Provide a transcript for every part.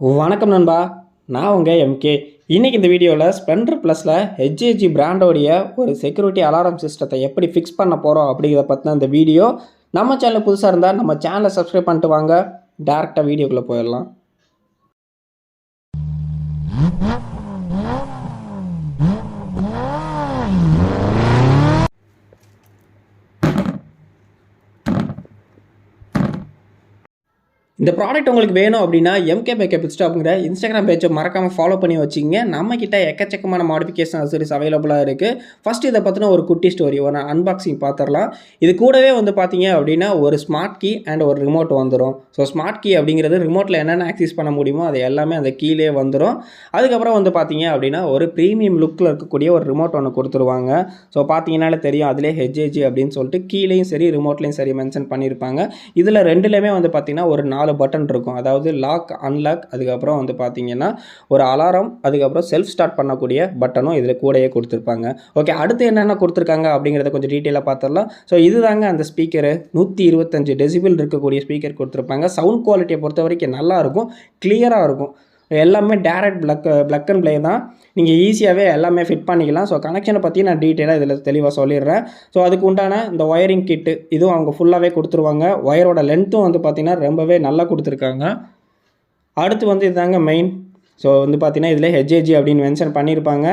வணக்கம் நண்பா, நான் உங்கள் எம்கே. இன்றைக்கி இந்த வீடியோவில் ஸ்ப்ளெண்டர் ப்ளஸில் ஹெச்ஏஜி பிராண்டோடைய ஒரு செக்யூரிட்டி அலாரம் சிஸ்டத்தை எப்படி ஃபிக்ஸ் பண்ண போகிறோம் அப்படிங்கிறத பற்றின இந்த வீடியோ. நம்ம சேனல் புதுசாக இருந்தால் நம்ம சேனலை சப்ஸ்கிரைப் பண்ணிட்டு வாங்க. டேரெக்டாக வீடியோக்குள்ளே போயிடலாம். இந்த ப்ராடக்ட் உங்களுக்கு வேணும் அப்படின்னா எம்கே பை PITSTOPங்கிற இன்ஸ்டாகிராம் பேஜை மறக்காமல் ஃபாலோ பண்ணி வச்சிங்க. நம்மக்கிட்ட எக்கச்சக்கமான மாடிஃபிகேஷன் அக்சசரிஸ் அவைலபிளாக இருக்குது. ஃபஸ்ட்டு இதை பற்றின ஒரு குட்டி ஸ்டோரி, ஒரு அன்பாக்சிங் பார்த்துடலாம். இது கூடவே பார்த்தீங்க அப்படின்னா ஒரு ஸ்மார்ட் கீ அண்ட் ஒரு ரிமோட் வந்துடும். ஸோ ஸ்மார்ட் கீ அப்படிங்கிறது ரிமோட்டில் என்னென்ன ஆக்சஸ் பண்ண முடியுமோ அது எல்லாமே அந்த கீழே வந்துடும். அதுக்கப்புறம் பார்த்தீங்க அப்படின்னா ஒரு ப்ரீமியம் லுக்கில் இருக்கக்கூடிய ஒரு ரிமோட் ஒன்று கொடுத்துருவாங்க. ஸோ பார்த்தீங்கன்னாலே தெரியும், அதிலே ஹெச்ஏஜி அப்படின்னு சொல்லிட்டு கீழேயும் சரி ரிமோட்லேயும் சரி மென்ஷன் பண்ணியிருப்பாங்க. இதில் ரெண்டுலேயுமே பார்த்தீங்கன்னா ஒரு 4 பட்டன் இருக்கும். அதாவது லாக், அன்லாக், அதுக்கப்புறம் பார்த்தீங்கன்னா ஒரு அலாரம், அதுக்கப்புறம் செல்ஃப் ஸ்டார்ட் பண்ணக்கூடிய பட்டனும் இதில் கூடயே கொடுத்துருப்பாங்க. ஓகே, அடுத்து என்னென்ன கொடுத்துருக்காங்க அப்படிங்கிறத கொஞ்சம் டீட்டெயிலாக பார்த்துடலாம். ஸோ இதுதாங்க அந்த ஸ்பீக்கரு. 125 டெசிபிள் இருக்கக்கூடிய ஸ்பீக்கர் கொடுத்துருப்பாங்க. சவுண்ட் குவாலிட்டியை பொறுத்த வரைக்கும் நல்லாயிருக்கும், கிளியராக இருக்கும். எல்லாமே டேரக்ட் பிளக் அண்ட் ப்ளே தான். நீங்கள் ஈஸியாகவே எல்லாமே ஃபிட் பண்ணிக்கலாம். ஸோ கனெக்ஷனை பற்றி நான் டீட்டெயிலாக இதில் தெளிவாக சொல்லிடுறேன். ஸோ அதுக்கு உண்டான இந்த ஒயரிங் கிட்டு இதுவும் அவங்க ஃபுல்லாகவே கொடுத்துருவாங்க. ஒயரோட லென்த்தும் பார்த்தீங்கன்னா ரொம்பவே நல்லா கொடுத்துருக்காங்க. அடுத்து இதுதாங்க மெயின். ஸோ பார்த்தீங்கன்னா இதில் ஹெச்ஏஜி அப்படின்னு மென்ஷன் பண்ணியிருப்பாங்க.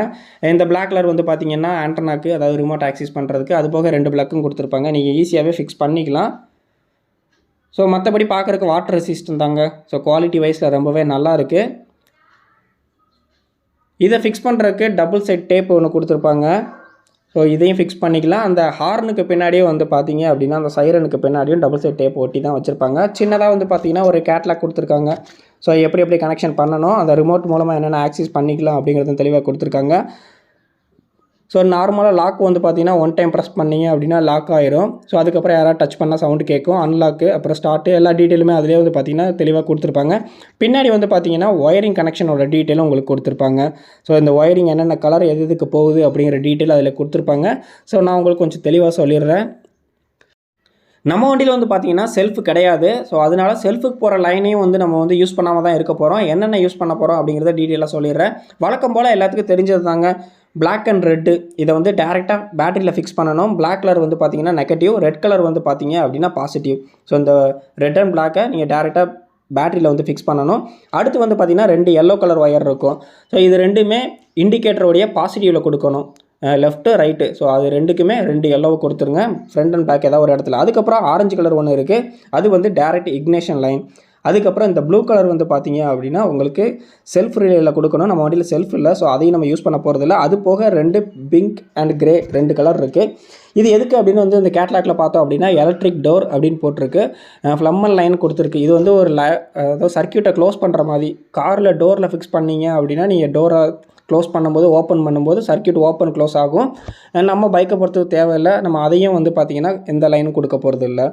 இந்த பிளாக் கலர் பார்த்தீங்கன்னா ஆண்டனாக்கு, அதாவது ரிமோட் ஆக்சஸ் பண்ணுறதுக்கு. அது போக 2 பிளக்கும் கொடுத்துருப்பாங்க. நீங்கள் ஈஸியாகவே ஃபிக்ஸ் பண்ணிக்கலாம். ஸோ மற்றபடி பார்க்குறதுக்கு வாட்டர் ரெசிஸ்டன்ட் தாங்க. ஸோ குவாலிட்டி வைஸில் ரொம்பவே நல்லா இருக்குது. இதை ஃபிக்ஸ் பண்ணுறதுக்கு டபுள் சைட் டேப் ஒன்று கொடுத்துருப்பாங்க. ஸோ இதையும் ஃபிக்ஸ் பண்ணிக்கலாம். அந்த ஹார்னுக்கு பின்னாடியே பார்த்தீங்க அப்படின்னா அந்த சைரனுக்கு பின்னாடியும் டபுள் சைட் டேப் ஒட்டி தான் வச்சுருப்பாங்க. சின்னதாக பார்த்தீங்கன்னா ஒரு கேட்லாக் கொடுத்துருக்காங்க. ஸோ எப்படி கனெக்ஷன் பண்ணணும், அந்த ரிமோட் மூலமாக என்னென்ன ஆக்சஸ் பண்ணிக்கலாம் அப்படிங்கிறதும் தெளிவாக கொடுத்துருக்காங்க. ஸோ நார்மலாக லாக் பார்த்தீங்கன்னா ஒன் டைம் ப்ரெஸ் பண்ணிங்க அப்படின்னா லாக் ஆயிரும். ஸோ அதுக்கப்புறம் யாராவது டச் பண்ணால் சவுண்டு கேட்கும். அன்லாக்கு, அப்புறம் ஸ்டார்ட்டு, எல்லா டீட்டெயிலுமே அதிலே பார்த்தீங்கன்னா தெளிவாக கொடுத்துருப்பாங்க. பின்னாடி பார்த்தீங்கன்னா ஒயரிங் கனெக்ஷனோட டீட்டெயிலும் உங்களுக்கு கொடுத்துருப்பாங்க. ஸோ இந்த ஒயரிங் என்னென்ன கலர் எதுக்கு போகுது அப்படிங்கிற டீட்டெயில் அதில் கொடுத்துருப்பாங்க. ஸோ நான் உங்களுக்கு கொஞ்சம் தெளிவாக சொல்லிடுறேன். நம்ம வண்டியில் பார்த்தீங்கன்னா செல்ஃப் கிடையாது. ஸோ அதனால் செல்ஃபுக்கு போகிற லைனையும் நம்ம யூஸ் பண்ணாமல் தான் இருக்க போகிறோம். என்னென்ன யூஸ் பண்ண போகிறோம் அப்படிங்கிறத டீட்டெயிலாக சொல்லிடுறேன். வழக்கம் போல் எல்லாத்துக்கும் தெரிஞ்சது தாங்க, பிளாக் அண்ட் ரெட்டு. இதை டேரெக்டாக பேட்டரியில் ஃபிக்ஸ் பண்ணணும். பிளாக் கலர் பார்த்தீங்கன்னா நெகட்டிவ், ரெட் கலர் பார்த்தீங்க அப்படின்னா பாசிட்டிவ். ஸோ இந்த ரெட் அண்ட் பிளாக்கை நீங்கள் டேரெக்டாக பேட்டரியில் ஃபிக்ஸ் பண்ணணும். அடுத்து பார்த்தீங்கன்னா 2 எல்லோ கலர் ஒயர் இருக்கும். ஸோ இது ரெண்டுமே இண்டிகேட்டருடைய பாசிட்டிவில் கொடுக்கணும், லெஃப்ட்டு ரைட்டு. ஸோ அது ரெண்டுக்குமே 2 எல்லோவை கொடுத்துருங்க, ஃப்ரண்ட் அண்ட் பேக் ஏதாவது ஒரு இடத்துல. அதுக்கப்புறம் ஆரஞ்சு கலர் ஒன்று இருக்குது, அது டேரெக்ட் இக்னேஷன் லைன். அதுக்கப்புறம் இந்த ப்ளூ கலர் பார்த்தீங்க அப்படின்னா உங்களுக்கு செல்ஃப் ரிலேயில் கொடுக்கணும். நம்ம வண்டியில் செல்ஃப் இல்லை, ஸோ அதையும் நம்ம யூஸ் பண்ண போகிறதில்ல. அது போக 2 பிங்க் அண்ட் கிரே 2 கலர் இருக்குது. இது எதுக்கு அப்படின்னு இந்த கேட்லாக்ல பார்த்தோம் அப்படின்னா எலக்ட்ரிக் டோர் அப்படின்னு போட்டிருக்கு. ஃப்ளம்மன் லைன் கொடுத்துருக்கு. இது ஒரு அதாவது சர்க்கியூட்டை க்ளோஸ் பண்ணுற மாதிரி. காரில் டோரில் ஃபிக்ஸ் பண்ணிங்க அப்படின்னா நீங்கள் டோரை க்ளோஸ் பண்ணும்போது, ஓப்பன் பண்ணும்போது சர்க்கியூட் ஓப்பன் க்ளோஸ் ஆகும். நம்ம பைக்கை பொறுத்து தேவையில்லை. நம்ம அதையும் பார்த்திங்கன்னா எந்த லைனும் கொடுக்க போகிறது இல்லை.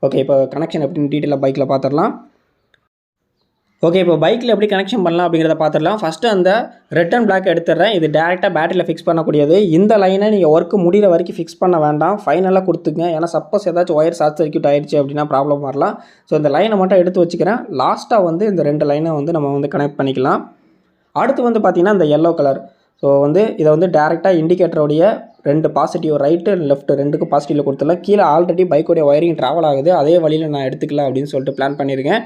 ஓகே, இப்போ கனெக்ஷன் எப்படின்னு டீட்டெயிலாக பைக்கில் பார்த்துடலாம். ஓகே, இப்போ பைக்கில் எப்படி கனெக்ஷன் பண்ணலாம் அப்படிங்கிறத பார்த்துடலாம். ஃபஸ்ட்டு அந்த ரெட் அண்ட் பிளாக் எடுத்துடுறேன். இது டேரெக்டாக பேட்டரியில் ஃபிக்ஸ் பண்ணக்கூடியது. இந்த லைனை நீங்கள் ஒர்க்கு முடிகிற வரைக்கும் ஃபிக்ஸ் பண்ண வேண்டாம், ஃபைனலாக கொடுத்துங்க. ஏன்னா சப்போஸ் ஏதாச்சும் ஒயர் ஷார்ட் சர்க்யூட் ஆயிடுச்சு அப்படின்னா ப்ராப்ளம் வரலாம். ஸோ இந்த லைனை மட்டும் எடுத்து வச்சுக்கிறேன். லாஸ்ட்டாக இந்த 2 லைனை நம்ம கனெக்ட் பண்ணிக்கலாம். அடுத்து பார்த்தீங்கன்னா இந்த எல்லோ கலர். ஸோ இதை டேரெக்டாக இண்டிகேட்டருடைய 2 பாசிட்டிவ், ரைட்டு லெஃப்ட் 2க்கும் பாசிட்டிவில் கொடுத்துடலாம். கீழே ஆல்ரெடி பைக்கோடைய ஒயரிங் ட்ராவல் ஆகுது, அதே வழியில் நான் எடுத்துக்கலாம் அப்படின்னு சொல்லிட்டு பிளான் பண்ணியிருக்கேன்.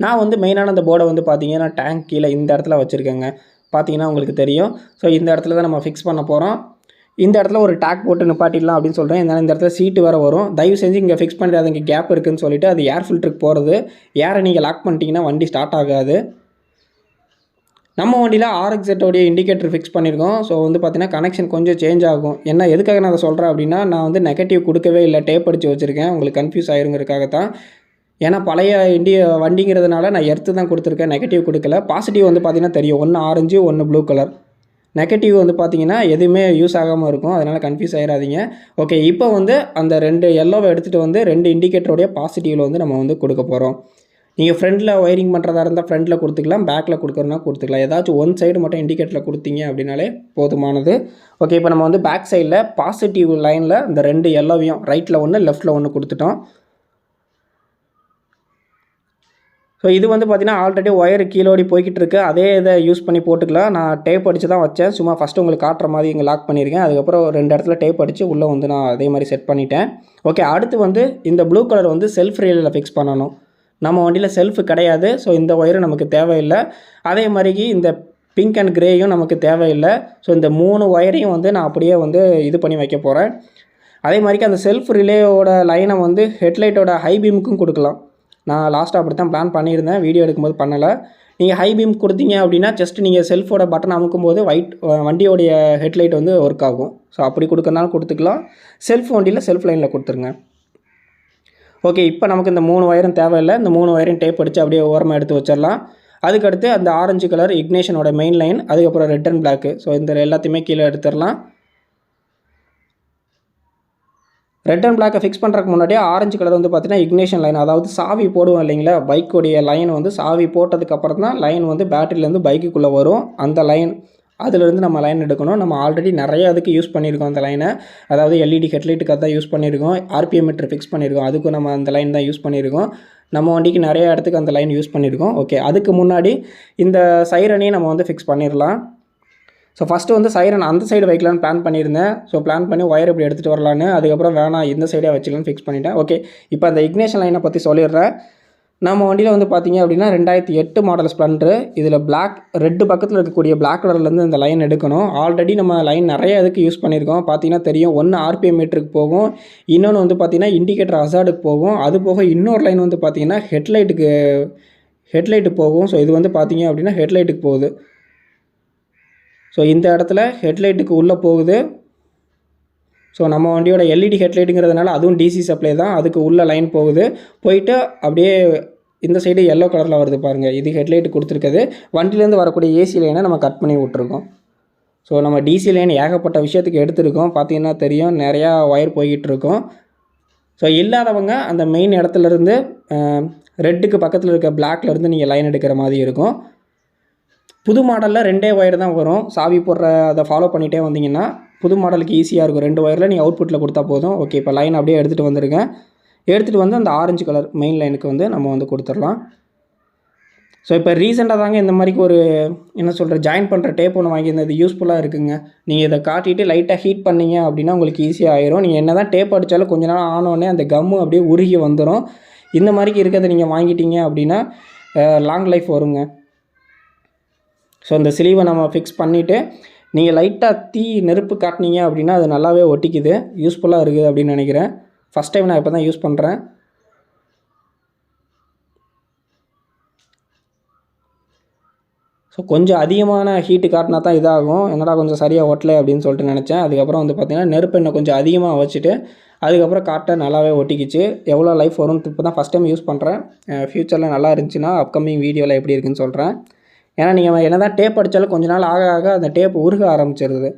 நான் மெயினான அந்த போர்டை பார்த்தீங்கன்னா டேங்க் கீழே இந்த இடத்துல வச்சுருக்கேங்க. பார்த்தீங்கன்னா உங்களுக்கு தெரியும். ஸோ இந்த இடத்துல தான் நம்ம ஃபிக்ஸ் பண்ண போகிறோம். இந்த இடத்துல ஒரு டேக் போட்டு நிப்பாட்டிடலாம் அப்படின்னு சொல்கிறேன். இந்த இடத்துல சீட்டு வேறு வரும். தயவு செஞ்சு இங்கே ஃபிக்ஸ் பண்ணிடாது, இங்கே கேப் இருக்குதுன்னு சொல்லிவிட்டு அது ஏர் ஃபில்டருக்கு போகிறது. ஏரை நீங்கள் லாக் பண்ணிட்டீங்கன்னா வண்டி ஸ்டார்ட் ஆகாது. நம்ம வண்டியில் RXZ இண்டிகேட்டர் ஃபிக்ஸ் பண்ணியிருக்கோம். ஸோ பார்த்தீங்கன்னா கனெக்ஷன் கொஞ்சம் சேஞ்ச் ஆகும். என்ன எதுக்காக நான் அதை சொல்கிறேன் அப்படின்னா, நான் நெகட்டிவ் கொடுக்கவே இல்லை, டேப் அடித்து வச்சுருக்கேன். உங்களுக்கு கன்ஃபியூஸ் ஆயிருங்கிறதுக்காகத்தான். ஏன்னா பழைய வண்டிங்கிறதுனால நான் எர்த்து தான் கொடுத்துருக்கேன், நெகட்டிவ் கொடுக்கல. பாசிட்டிவ் பார்த்தீங்கன்னா தெரியும், ஒன்று ஆரஞ்சு ஒன்று ப்ளூ கலர். நெகட்டிவ் பார்த்தீங்கன்னா எதுவுமே யூஸ் ஆகாமல் இருக்கும், அதனால் கன்ஃபியூஸ் ஆகிடாதீங்க. ஓகே, இப்போ அந்த 2 எல்லோவை எடுத்துகிட்டு 2 இண்டிகேட்டருடைய பாசிட்டிவில் நம்ம கொடுக்க போகிறோம். நீங்கள் ஃப்ரண்ட்டில் ஒயரிங் பண்ணுறதா இருந்தால் ஃப்ரண்ட்டில் கொடுத்துக்கலாம், பேக்கில் கொடுக்குறதுனா கொடுத்துக்கலாம். ஏதாச்சும் ஒன் சைடு மட்டும் இண்டிகேட்டரில் கொடுத்தீங்க அப்படின்னாலே போதுமானது. ஓகே, இப்போ நம்ம பேக் சைடில் பாசிட்டிவ் லைனில் இந்த 2 எல்லோவையும் ரைட்டில் ஒன்று லெஃப்ட்டில் ஒன்று கொடுத்துட்டோம். ஸோ இது வந்து பார்த்திங்கன்னா ஆல்ரெடி ஒயர் கீழோடி போய்கிட்டு இருக்குது. அதே இதை யூஸ் பண்ணி போட்டுக்கலாம். நான் டேப் அடித்து தான் வச்சேன். சும்மா ஃபஸ்ட்டு உங்களுக்கு காட்டுற மாதிரி இங்கே லாக் பண்ணியிருக்கேன். அதுக்கப்புறம் 2 இடத்துல டேப் அடித்து உள்ளே வந்து நான் அதே மாதிரி செட் பண்ணிட்டேன். ஓகே, அடுத்து வந்து இந்த ப்ளூ கலர் வந்து செல்ஃப் ரிலேயில் ஃபிக்ஸ் பண்ணணும். நம்ம வண்டியில் செல்ஃபு கிடையாது. ஸோ இந்த ஒயரும் நமக்கு தேவையில்லை. அதே மாதிரிக்கு இந்த பிங்க் அண்ட் கிரேயும் நமக்கு தேவையில்லை. ஸோ இந்த 3 ஒயரையும் வந்து நான் அப்படியே வந்து இது பண்ணி வைக்க போகிறேன். அதே மாதிரிக்கு அந்த செல்ஃப் ரிலேயோட லைனை வந்து ஹெட்லைட்டோட ஹை பீமுக்கும் கொடுக்கலாம். நான் லாஸ்ட்டாக அப்படி தான் பிளான் பண்ணியிருந்தேன், வீடியோ எடுக்கும்போது பண்ணலை. நீங்கள் ஹை பீம் கொடுத்தீங்க அப்படின்னா ஜஸ்ட் நீங்கள் செல்ஃபோட பட்டன் அமுக்கும்போது வண்டியோடைய ஹெட்லைட் வந்து ஒர்க் ஆகும். ஸோ அப்படி கொடுக்கறனாலும் கொடுத்துக்கலாம். செல்ஃப் வண்டியில் செல்ஃப் லைனில் கொடுத்துருங்க. ஓகே, இப்போ நமக்கு இந்த 3 ஒயரும் தேவையில்லை. இந்த 3 ஒயரையும் டேப் அடித்து அப்படியே ஓரமாக எடுத்து வச்சிடலாம். அதுக்கடுத்து அந்த ஆரஞ்சு கலர் இக்னேஷனோட மெயின் லைன், அதுக்கப்புறம் ரெட் அண்ட் பிளாக்கு. ஸோ இந்த எல்லாத்தையுமே கீழே எடுத்துடலாம். ரெட் அண்ட் பிளாக்கை ஃபிக்ஸ் பண்ணுறதுக்கு முன்னாடியே ஆரஞ்சு கலர் வந்து பார்த்தீங்கன்னா இக்னேஷன் லைன், அதாவது சாவி போடுவோம் இல்லைங்களா, பைக்குடைய லைன் வந்து சாவி போட்டதுக்கப்புறம் தான் லைன் வந்து பேட்டரியிலேருந்து பைக்குள்ளே வரும். அந்த லைன் அதிலிருந்து நம்ம லைன் எடுக்கணும். நம்ம ஆல்ரெடி நிறைய அதுக்கு யூஸ் பண்ணியிருக்கோம் அந்த லைனை. அதாவது எல்இடி ஹெட்லைட்டுக்கு அதான் யூஸ் பண்ணியிருக்கோம். ஆர்பிஎம் மீட்டர் ஃபிக்ஸ் பண்ணியிருக்கோம், அதுக்கும் நம்ம அந்த லைன் தான் யூஸ் பண்ணியிருக்கோம். நம்ம வண்டிக்கு நிறைய இடத்துக்கு அந்த லைன் யூஸ் பண்ணியிருக்கோம். ஓகே, அதுக்கு முன்னாடி இந்த சைரனையும் நம்ம வந்து ஃபிக்ஸ் பண்ணிடலாம். ஸோ ஃபஸ்ட்டு வந்து சைரன் அந்த சைடு வைக்கலான்னு பிளான் பண்ணியிருந்தேன். ஸோ பிளான் பண்ணி ஒயர் இப்படி எடுத்துகிட்டு வரலான்னு, அதுக்கப்புறம் வேணாம் இந்த சைடே வச்சுக்கலான்னு ஃபிக்ஸ் பண்ணிட்டேன். ஓகே, இப்போ அந்த இக்னேஷன் லைனை பற்றி சொல்லிடுறேன். நம்ம வண்டியில் வந்து பார்த்திங்க அப்படின்னா 2008 மாடல் ஸ்ப்ளெண்டர். இதில் பிளாக் ரெட்டு பக்கத்தில் இருக்கக்கூடிய பிளாக் கலர்லேருந்து இந்த லைன் எடுக்கணும். ஆல்ரெடி நம்ம லைன் நிறைய இதுக்கு யூஸ் பண்ணியிருக்கோம். பார்த்தீங்கன்னா தெரியும், ஒன்று ஆர்பிஎம் மீட்டருக்கு போகும், இன்னொன்று வந்து பார்த்திங்கன்னா இண்டிகேட்டர் ஹசார்டுக்கு போகும். அது போக இன்னொரு லைன் வந்து பார்த்திங்கன்னா ஹெட்லைட்டுக்கு போகும். ஸோ இது வந்து பார்த்திங்க அப்படின்னா ஹெட்லைட்டுக்கு போகுது. ஸோ இந்த இடத்துல ஹெட்லைட்டுக்கு உள்ளே போகுது. ஸோ நம்ம வண்டியோட எல்இடி ஹெட்லைட்டுங்கிறதுனால அதுவும் டிசி சப்ளை தான், அதுக்கு உள்ள லைன் போகுது. போயிட்டு அப்படியே இந்த சைடு எல்லோ கலரில் வருது பாருங்கள், இது ஹெட்லைட்டு கொடுத்துருக்குது. வண்டியிலேருந்து வரக்கூடிய ஏசி லைனை நம்ம கட் பண்ணி விட்ருக்கோம். ஸோ நம்ம டிசி லைன் ஏகப்பட்ட விஷயத்துக்கு எடுத்துருக்கோம். பார்த்திங்கன்னா தெரியும், நிறையா ஒயர் போய்கிட்டு இருக்கோம். ஸோ இல்லாதவங்க அந்த மெயின் இடத்துலேருந்து ரெட்டுக்கு பக்கத்தில் இருக்க பிளாக்லேருந்து நீங்கள் லைன் எடுக்கிற மாதிரி இருக்கும். புது மாடலில் 2 ஒயர் தான் வரும். சாவி போடுற அதை ஃபாலோ பண்ணிகிட்டே வந்தீங்கன்னா புது மாடலுக்கு ஈஸியாக இருக்கும். 2 ஒயரில் நீங்கள் அவுட்புட்டில் கொடுத்தா போதும். ஓகே, இப்போ லைன் அப்படியே எடுத்துகிட்டு வந்துருங்க. எடுத்துகிட்டு வந்து அந்த ஆரஞ்சு கலர் மெயின் லைனுக்கு வந்து நம்ம வந்து கொடுத்துடலாம். ஸோ இப்போ ரீசெண்டாக தாங்க இந்த மாதிரிக்கு ஒரு என்ன சொல்கிற ஜாயின் பண்ணுற டேப் ஒன்று வாங்கியிருந்தது, யூஸ்ஃபுல்லாக இருக்குங்க. நீங்கள் இதை காட்டிட்டு லைட்டாக ஹீட் பண்ணிங்க அப்படின்னா உங்களுக்கு ஈஸியாக ஆயிரும். நீங்கள் என்ன தான் டேப் அடித்தாலும் கொஞ்ச நாள் ஆனோடனே அந்த கம்மு அப்படியே உருகி வந்துடும். இந்த மாதிரிக்கு இருக்கிறத நீங்கள் வாங்கிட்டீங்க அப்படின்னா லாங் லைஃப் வருங்க. ஸோ இந்த ஸ்லீவை நம்ம ஃபிக்ஸ் பண்ணிவிட்டு நீங்கள் லைட்டாக நெருப்பு காட்டினீங்க அப்படின்னா அது நல்லாவே ஒட்டிக்குது. யூஸ்ஃபுல்லாக இருக்குது அப்படின்னு நினைக்கிறேன். ஃபஸ்ட் டைம் நான் இப்போ தான் யூஸ் பண்ணுறேன். ஸோ கொஞ்சம் அதிகமான ஹீட்டு காட்டினா தான் இதாகும். என்னடா கொஞ்சம் சரியாக ஒட்டலை அப்படின்னு சொல்லிட்டு நினச்சேன். அதுக்கப்புறம் வந்து பார்த்திங்கன்னா நெருப்பு இன்னும் கொஞ்சம் அதிகமாக வச்சுட்டு அதுக்கப்புறம் காட்ட நல்லாவே ஒட்டிக்கிச்சு. எவ்வளோ லைஃப் வரும்னு இப்போ தான் ஃபஸ்ட் டைம் யூஸ் பண்ணுறேன். ஃப்யூச்சரில் நல்லா இருந்துச்சுன்னா அப்கமிங் வீடியோவில் எப்படி இருக்குன்னு சொல்கிறேன். ஏன்னா நீங்கள் என்ன தான் டேப் அடித்தாலும் கொஞ்ச நாள் ஆக ஆக அந்த டேப் உருக ஆரம்பிச்சிருது.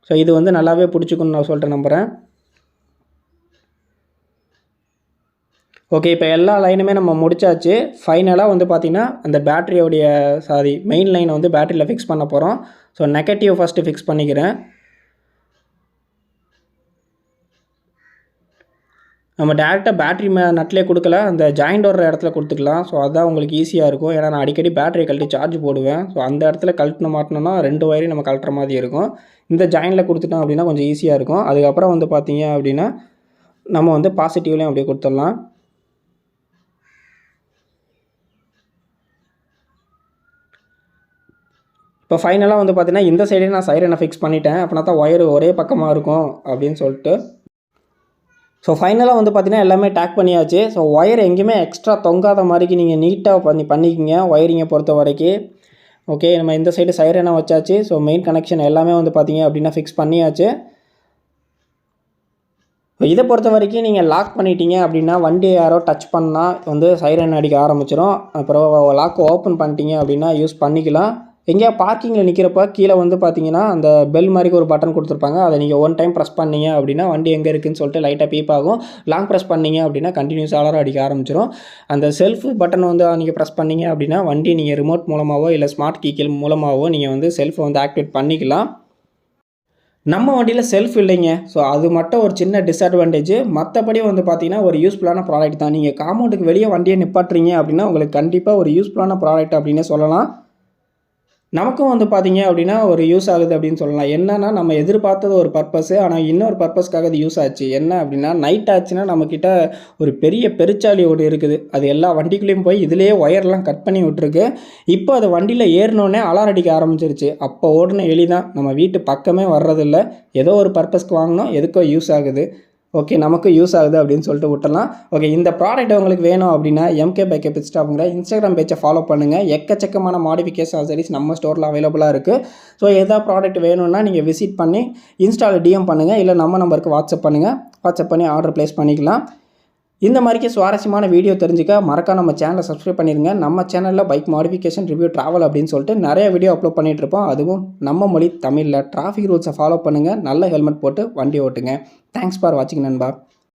ஸோ இது வந்து நல்லாவே பிடிச்சிக்குன்னு நான் சொல்லிட்டு நம்புகிறேன். ஓகே, இப்போ எல்லா லைனுமே நம்ம முடிச்சாச்சு. ஃபைனலாக வந்து பார்த்திங்கன்னா அந்த பேட்டரியோடைய மெயின் லைனை வந்து பேட்டரியில் ஃபிக்ஸ் பண்ண போகிறோம். ஸோ நெகட்டிவ் ஃபஸ்ட்டு ஃபிக்ஸ் பண்ணிக்கிறேன். நம்ம டேரெக்டாக பேட்டரி நட்லேயே கொடுக்கல, அந்த ஜாயிண்ட் வர்ற இடத்துல கொடுத்துக்கலாம். ஸோ அதுதான் உங்களுக்கு ஈஸியாக இருக்கும். ஏன்னா நான் அடிக்கடி பேட்டரியை கழட்டி சார்ஜ் போடுவேன். ஸோ அந்த இடத்துல கழட்டின மாட்டினோன்னா 2 ஒயரையும் நம்ம கழட்டுற மாதிரி இருக்கும். இந்த ஜாயிண்டில் கொடுத்துட்டோம் அப்படின்னா கொஞ்சம் ஈஸியாக இருக்கும். அதுக்கப்புறம் வந்து பார்த்திங்க அப்படின்னா நம்ம வந்து பாசிட்டிவ்லேயும் அப்படியே கொடுத்துடலாம். இப்போ ஃபைனலாக வந்து பார்த்திங்கன்னா இந்த சைடே நான் சைரனை ஃபிக்ஸ் பண்ணிட்டேன். அப்படின்னா தான் ஒயர் ஒரே பக்கமாக இருக்கும் அப்படின்னு சொல்லிட்டு. ஸோ ஃபைனலாக வந்து பார்த்திங்கன்னா எல்லாமே டேக் பண்ணியாச்சு. ஸோ ஒயர் எங்கேயுமே எக்ஸ்ட்ரா தொங்காத மாதிரிக்கு நீங்கள் நீட்டாக பண்ணிக்கிங்க ஒயரிங்கை பொறுத்த வரைக்கும். ஓகே, நம்ம இந்த சைடு சைரனை வச்சாச்சு. ஸோ மெயின் கனெக்ஷன் எல்லாமே வந்து பார்த்திங்க அப்படின்னா ஃபிக்ஸ் பண்ணியாச்சு. இதை பொறுத்த வரைக்கும் நீங்கள் லாக் பண்ணிட்டீங்க அப்படின்னா வண்டி யாரோ டச் பண்ணால் வந்து சைரன் அடிக்க ஆரம்பிச்சிடும். அப்புறம் லாக் ஓப்பன் பண்ணிட்டீங்க அப்படின்னா யூஸ் பண்ணிக்கலாம். எங்கேயா பார்க்கிங்கில் நிற்கிறப்ப கீழே வந்து பார்த்தீங்கன்னா அந்த பெல் மாதிரி ஒரு பட்டன் கொடுத்துருப்பாங்க. அதை நீங்கள் 1 டைம் ப்ரெஸ் பண்ணீங்க அப்படின்னா வண்டி எங்கே இருக்குதுன்னு சொல்லிட்டு லைட்டாக பீப் ஆகும். லாங் ப்ரெஸ் பண்ணீங்க அப்படின்னா கண்டினியூஸ் அலாரம் அடிக்க ஆரம்பிச்சிடும். அந்த செல்ஃப் பட்டன் வந்து நீங்கள் ப்ரெஸ் பண்ணீங்க அப்படின்னா வண்டி நீங்கள் ரிமோட் மூலமாகவோ இல்லை ஸ்மார்ட் கீக்கில் மூலமாகவோ நீங்கள் வந்து செல்ஃபை வந்து ஆக்டிவேட் பண்ணிக்கலாம். நம்ம வண்டியில் செல்ஃப் இல்லைங்க. ஸோ அது மட்டும் ஒரு சின்ன டிஸ்அட்வான்டேஜ். மற்றபடி வந்து பார்த்தீங்கன்னா ஒரு யூஸ்ஃபுல்லான ப்ராடக்ட் தான். நீங்கள் காம்பவுண்டுக்கு வெளியே வண்டியை நிப்பாட்டுறீங்க அப்படின்னா உங்களுக்கு கண்டிப்பாக ஒரு யூஸ்ஃபுல்லான ப்ராடக்ட் அப்படின்னே சொல்லலாம். நமக்கும் வந்து பார்த்தீங்க அப்படின்னா ஒரு யூஸ் ஆகுது அப்படின்னு சொல்லலாம். என்னன்னா நம்ம எதிர்பார்த்தது ஒரு பர்ப்பஸு. ஆனால் இன்னொரு பர்ப்பஸ்க்காக அது யூஸ் ஆச்சு. என்ன அப்படின்னா நைட் ஆச்சுன்னா நம்மக்கிட்ட ஒரு பெரிய பெருச்சாளி ஒன்று இருக்குது. அது எல்லா வண்டிக்குள்ளேயும் போய் இதிலேயே ஒயர்லாம் கட் பண்ணி விட்டுருக்கு. இப்போ அது வண்டியில் ஏறினோடனே அலாரம் அடிக்க ஆரம்பிச்சிருச்சு. அப்போ ஓடின எலி தான் நம்ம வீட்டு பக்கமே வர்றதில்ல. ஏதோ ஒரு பர்ப்பஸ்க்கு வாங்கினோம், எதுக்கோ யூஸ் ஆகுது. ஓகே, நமக்கு யூஸ் ஆகுது அப்படின்னு சொல்லிட்டு விட்டுறலாம். ஓகே, இந்த ப்ராடக்ட் உங்களுக்கு வேணும் அப்படின்னா MK by PITSTOPங்கிற இன்ஸ்டாகிராம் பேஜை ஃபாலோ பண்ணுங்கள். எக்கச்சக்கமான மாடிஃபிகேஷன் ஆக்சரிஸ் நம்ம ஸ்டோரில் அவைலபிளாக இருக்குது. ஸோ எதாவது ப்ராடக்ட் வேணும்னா நீங்கள் விசிட் பண்ணி இன்ஸ்டாவில் DM பண்ணுங்கள், இல்லை நம்ம நம்பருக்கு வாட்ஸ்அப் பண்ணுங்கள். வாட்ஸ்அப் பண்ணி ஆர்டர் ப்ளேஸ் பண்ணிக்கலாம். இந்த மாதிரிக்கு சுவாரஸ்யமான வீடியோ தெரிஞ்சுக்க மறக்காம நம்ம சேனலை சப்ஸ்கிரைப் பண்ணிடுங்க. நம்ம சேனலில் பைக் மாடிஃபிகேஷன் ரிவ்யூ ட்ராவல் அப்படின்னு சொல்லிட்டு நிறைய வீடியோ அப்லோட் பண்ணிகிட்ருப்போம். அதுவும் நம்ம மொழி தமிழில். டிராஃபிக் ரூல்ஸை ஃபாலோ பண்ணுங்கள், நல்ல ஹெல்மெட் போட்டு வண்டி ஓட்டுங்க. தேங்க்ஸ் ஃபார் வாட்சிங் நண்பா.